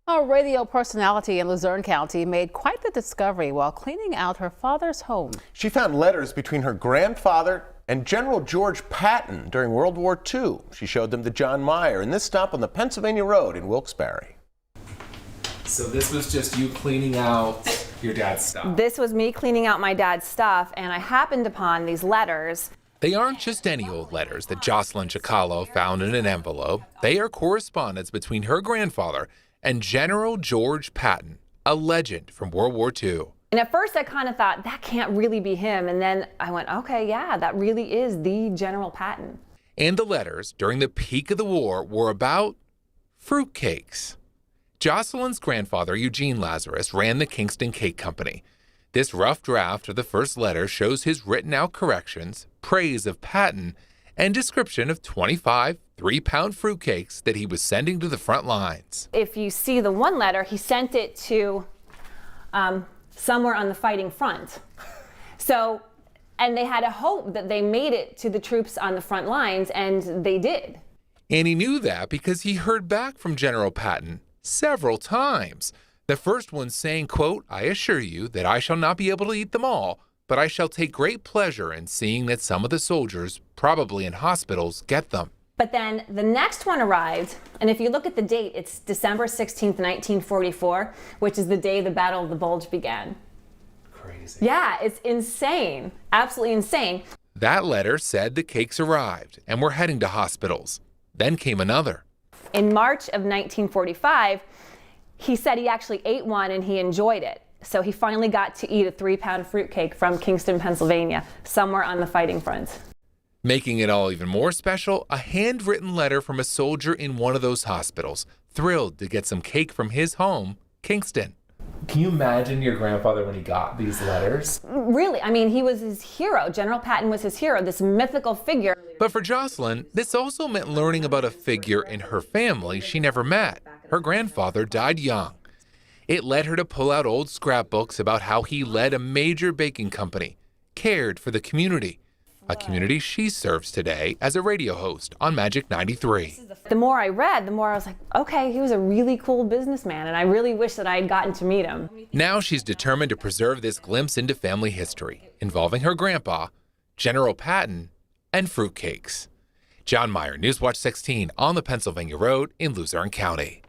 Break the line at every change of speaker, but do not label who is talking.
A radio personality in Luzerne County made quite the discovery while cleaning out her father's home.
She found letters between her grandfather and General George Patton during World War II. She showed them to John Meyer in this stop on the Pennsylvania Road in Wilkes-Barre.
So this was just you cleaning out your dad's stuff?
This was me cleaning out my dad's stuff, and I happened upon these letters.
They aren't just any old letters that Jocelyn Chicalo found in an envelope. They are correspondence between her grandfather and General George Patton, a legend from World War II.
And at first I kind of thought, that can't really be him. And then I went, okay, yeah, that really is the General Patton.
And the letters during the peak of the war were about fruitcakes. Jocelyn's grandfather, Eugene Lazarus, ran the Kingston Cake Company. This rough draft of the first letter shows his written out corrections, praise of Patton, and description of 25 3-pound fruitcakes that he was sending to the front lines.
If you see the one letter, he sent it to somewhere on the fighting front. So, and they had a hope that they made it to the troops on the front lines, and they did.
And he knew that because he heard back from General Patton several times. The first one saying, quote, "I assure you that I shall not be able to eat them all, but I shall take great pleasure in seeing that some of the soldiers, probably in hospitals, get them."
But then the next one arrived, and if you look at the date, it's December 16th, 1944, which is the day the Battle of the Bulge began.
Crazy.
Yeah, it's insane. Absolutely insane.
That letter said the cakes arrived and were heading to hospitals. Then came another.
In March of 1945, he said he actually ate one and he enjoyed it. So he finally got to eat a 3-pound fruitcake from Kingston, Pennsylvania, somewhere on the fighting front.
Making it all even more special, a handwritten letter from a soldier in one of those hospitals, thrilled to get some cake from his home, Kingston.
Can you imagine your grandfather when he got these letters?
Really, I mean, he was his hero. General Patton was his hero, this mythical figure.
But for Jocelyn, this also meant learning about a figure in her family she never met. Her grandfather died young. It led her to pull out old scrapbooks about how he led a major baking company, cared for the community, a community she serves today as a radio host on Magic 93.
The more I read, the more I was like, okay, he was a really cool businessman, and I really wish that I had gotten to meet him.
Now she's determined to preserve this glimpse into family history, involving her grandpa, General Patton, and fruitcakes. John Meyer, Newswatch 16 on the Pennsylvania Road in Luzerne County.